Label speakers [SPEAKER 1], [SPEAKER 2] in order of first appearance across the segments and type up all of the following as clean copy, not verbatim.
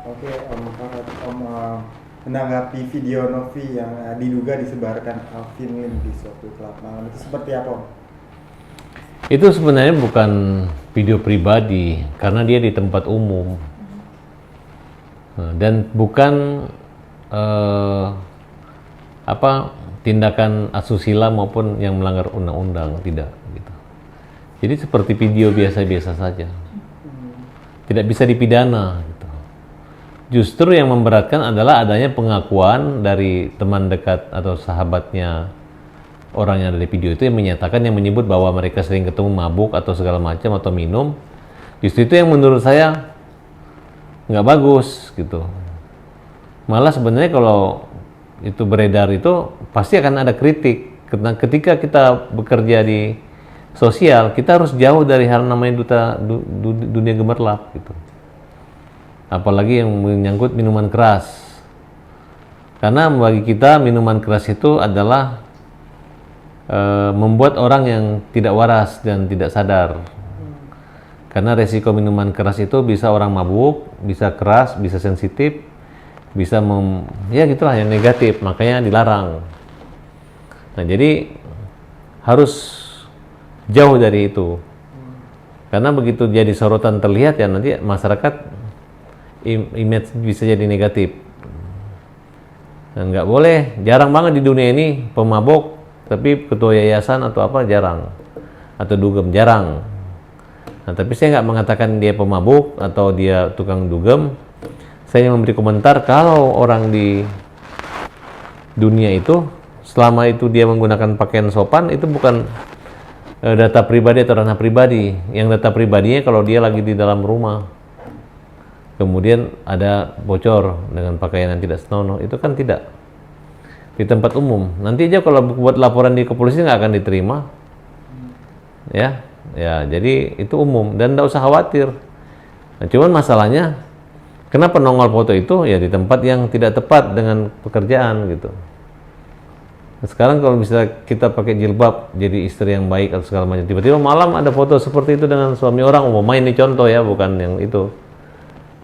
[SPEAKER 1] Oke, Om menanggapi video Novi yang diduga disebarkan Alvin Lim di suatu klub malam itu seperti apa, Om?
[SPEAKER 2] Itu sebenarnya bukan video pribadi karena dia di tempat umum. Dan bukan tindakan asusila maupun yang melanggar undang-undang, tidak gitu. Jadi seperti video biasa-biasa saja, tidak bisa dipidana gitu. Justru yang memberatkan adalah adanya pengakuan dari teman dekat atau sahabatnya orang yang ada di video itu yang menyatakan, yang menyebut bahwa mereka sering ketemu mabuk atau segala macam atau minum. Justru itu yang menurut saya nggak bagus gitu. Malah sebenarnya kalau itu beredar itu pasti akan ada kritik. Karena ketika kita bekerja di sosial, kita harus jauh dari hal namanya dunia gemerlap gitu. Apalagi yang menyangkut minuman keras. Karena bagi kita minuman keras itu adalah membuat orang yang tidak waras dan tidak sadar. Karena resiko minuman keras itu bisa orang mabuk, bisa keras, bisa sensitif, bisa ya gitulah yang negatif, makanya dilarang. Nah, jadi harus jauh dari itu. Karena begitu jadi sorotan terlihat ya nanti masyarakat image bisa jadi negatif. Dan nggak boleh, jarang banget di dunia ini pemabuk tapi ketua yayasan atau apa jarang, atau dugem jarang. Nah, tapi saya nggak mengatakan dia pemabuk atau dia tukang dugem. Saya memberi komentar kalau orang di dunia itu selama itu dia menggunakan pakaian sopan, itu bukan data pribadi atau ranah pribadi. Yang data pribadinya kalau dia lagi di dalam rumah kemudian ada bocor dengan pakaian yang tidak senonoh, itu kan tidak di tempat umum. Nanti aja kalau buat laporan di kepolisian nggak akan diterima, ya, jadi itu umum dan nggak usah khawatir. Nah, cuman masalahnya kenapa nongol foto itu ya di tempat yang tidak tepat dengan pekerjaan gitu. Nah, sekarang kalau bisa kita pakai jilbab jadi istri yang baik atau segala macam, tiba-tiba malam ada foto seperti itu dengan suami orang, main ini contoh ya, bukan yang itu.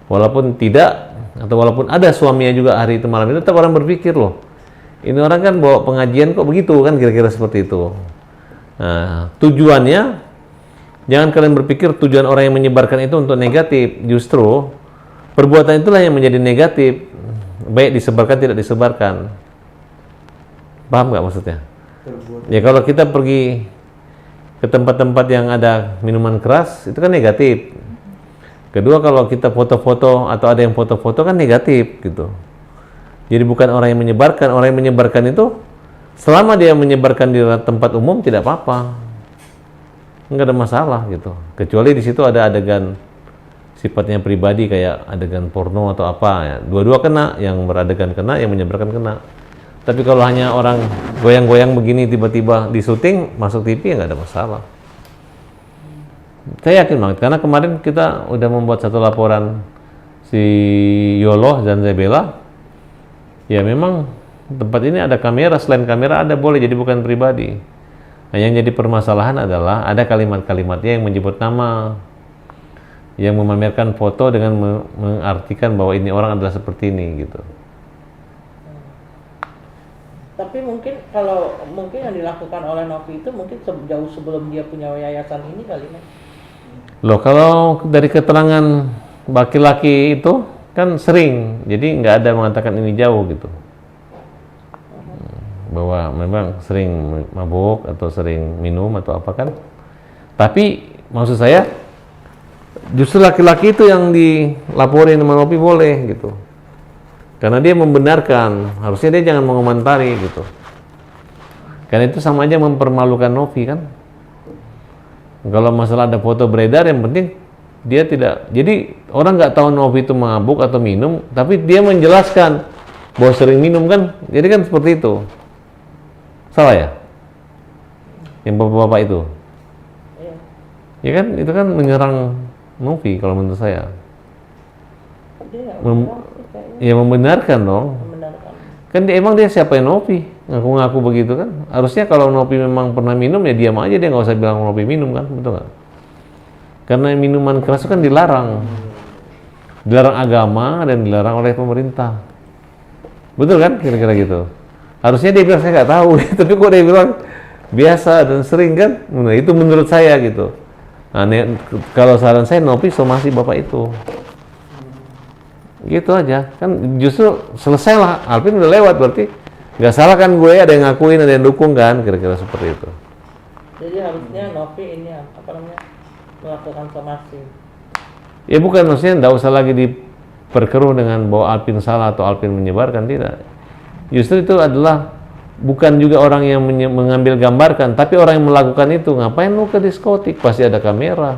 [SPEAKER 2] Walaupun tidak, atau walaupun ada suaminya juga hari itu malam itu, tetap orang berpikir loh, ini orang kan bawa pengajian kok begitu kan, kira-kira seperti itu. Nah, tujuannya jangan kalian berpikir tujuan orang yang menyebarkan itu untuk negatif. Justru perbuatan itulah yang menjadi negatif, baik disebarkan tidak disebarkan. Paham nggak maksudnya? Ya kalau kita pergi ke tempat-tempat yang ada minuman keras itu kan negatif. Kedua, kalau kita foto-foto atau ada yang foto-foto kan negatif gitu. Jadi bukan orang yang menyebarkan. Orang yang menyebarkan itu selama dia menyebarkan di tempat umum tidak apa-apa, nggak ada masalah gitu. Kecuali di situ ada adegan sifatnya pribadi kayak adegan porno atau apa ya. Dua-dua kena, yang beradegan kena, yang menyebarkan kena. Tapi kalau hanya orang goyang-goyang begini tiba-tiba di syuting masuk TV ya nggak ada masalah. Saya yakin banget karena kemarin kita udah membuat satu laporan si Yolo dan Zebela. Ya memang tempat ini ada kamera, selain kamera ada boleh, jadi bukan pribadi. Nah, yang jadi permasalahan adalah ada kalimat-kalimatnya yang menyebut nama, yang memamerkan foto dengan mengartikan bahwa ini orang adalah seperti ini gitu.
[SPEAKER 3] Tapi mungkin kalau yang dilakukan oleh Novi itu mungkin jauh sebelum dia punya yayasan ini kali ya.
[SPEAKER 2] Loh, kalau dari keterangan laki-laki itu kan sering, jadi nggak ada mengatakan ini jauh gitu, bahwa memang sering mabuk atau sering minum atau apa kan. Tapi maksud saya justru laki-laki itu yang dilaporin sama Novi boleh gitu, karena dia membenarkan. Harusnya dia jangan mengomentari gitu, karena itu sama aja mempermalukan Novi kan. Kalau masalah ada foto beredar, yang penting dia tidak, jadi orang nggak tahu Novi itu mabuk atau minum, tapi dia menjelaskan bahwa sering minum kan, jadi kan seperti itu. Salah ya? Yang bapak-bapak itu? Ya kan, itu kan menyerang Novi kalau menurut saya. Ya membenarkan dong. Kan emang dia siapa yang Novi? Ngaku-ngaku begitu kan. Harusnya kalau Novi memang pernah minum ya diam aja, dia nggak usah bilang Novi minum kan, betul nggak? Karena minuman keras itu kan dilarang. dilarang agama dan dilarang oleh pemerintah. Betul kan? Kira-kira gitu. Harusnya dia bilang saya nggak tahu, tapi kok dia bilang biasa dan sering kan? Nah, itu menurut saya gitu. Nah, kalau saran saya Novi somasi bapak itu. Gitu aja. Kan justru selesai lah. Alvin udah lewat berarti nggak salah kan gue, ada yang ngakuin, ada yang dukung kan, kira-kira seperti itu.
[SPEAKER 3] Jadi harusnya Novi ini apa namanya melakukan somasi.
[SPEAKER 2] Ya bukan, maksudnya nggak usah lagi diperkeruh dengan bahwa Alvin salah atau Alvin menyebarkan, tidak. Justru itu adalah bukan juga orang yang mengambil gambarkan, tapi orang yang melakukan itu. Ngapain lu ke diskotik? Pasti ada kamera.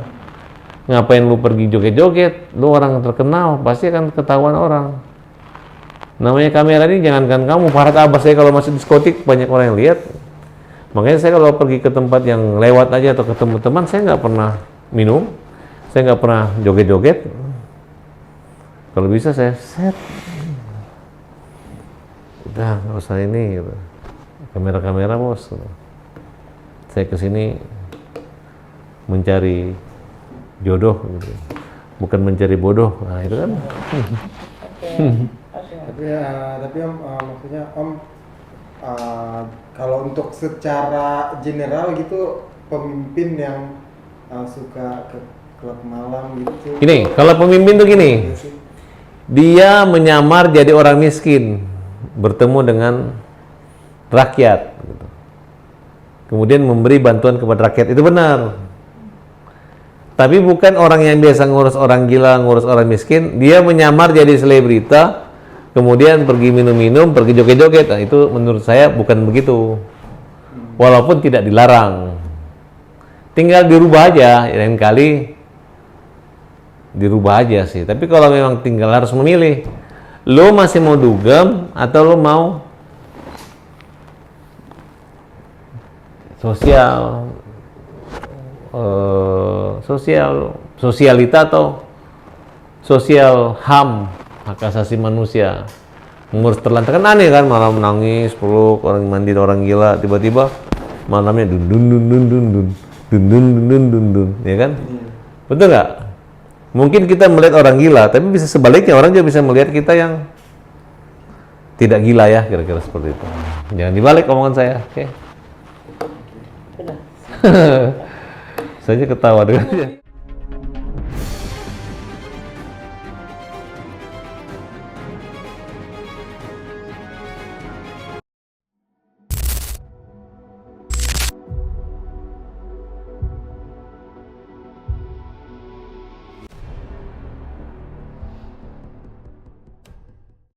[SPEAKER 2] Ngapain lu pergi joget-joget? Lu orang terkenal, pasti akan ketahuan orang. Namanya kamera ini, jangankan kamu, Farhad Abbas saya kalau masih diskotik banyak orang yang lihat. Makanya saya kalau pergi ke tempat yang lewat aja atau ketemu teman, saya nggak pernah minum, saya nggak pernah joget-joget. Kalau bisa saya set, udah nggak usah ini gitu. Kamera-kamera bos, saya kesini mencari jodoh gitu. Bukan mencari bodoh. Nah itu kan.
[SPEAKER 1] Tapi Om, maksudnya Om, kalau untuk secara general gitu pemimpin yang suka ke klub malam gitu.
[SPEAKER 2] Ini kalau pemimpin tuh gini, dia menyamar jadi orang miskin, bertemu dengan rakyat, gitu. Kemudian memberi bantuan kepada rakyat, itu benar. Tapi bukan orang yang biasa ngurus orang gila, ngurus orang miskin, dia menyamar jadi selebrita, kemudian pergi minum-minum, pergi joget-joget. Nah, itu menurut saya bukan begitu. Walaupun tidak dilarang. Tinggal dirubah aja, lain kali dirubah aja sih. Tapi kalau memang tinggal harus memilih, lo masih mau dugem atau lo mau sosialita atau sosial HAM, hak asasi manusia, mengurus terlantar. Kan aneh kan, malam nangis, peluk orang mandi, orang gila, tiba-tiba malamnya dun dun dun dun dun dun dun dun dun dun dun, ya kan? Betul nggak? Mungkin kita melihat orang gila, tapi bisa sebaliknya, orang juga bisa melihat kita yang tidak gila ya, kira-kira seperti itu. Jangan dibalik omongan saya, oke?
[SPEAKER 3] Benar.
[SPEAKER 2] Saya ketawa dengan